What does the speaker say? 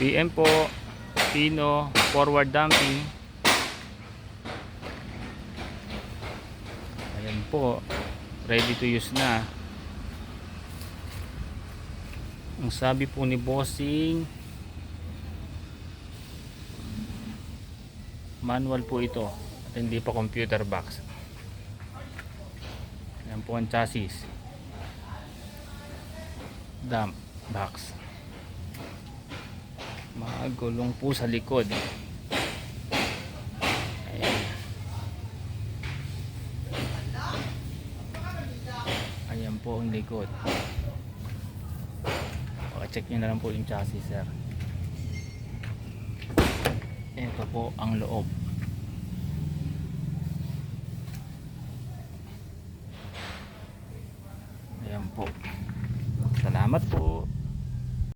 PM po, Pino, forward dumping. Ayan po, ready to use na. Ang sabi po ni bossing, manual po ito at hindi pa computer box. Ayan po ang chassis, dump box. Magulong po sa likod. Ayan. Ayan po ang likod. Check nyo na lang po yung chassis, sir. Ito po ang loob. Ayan po. Salamat po.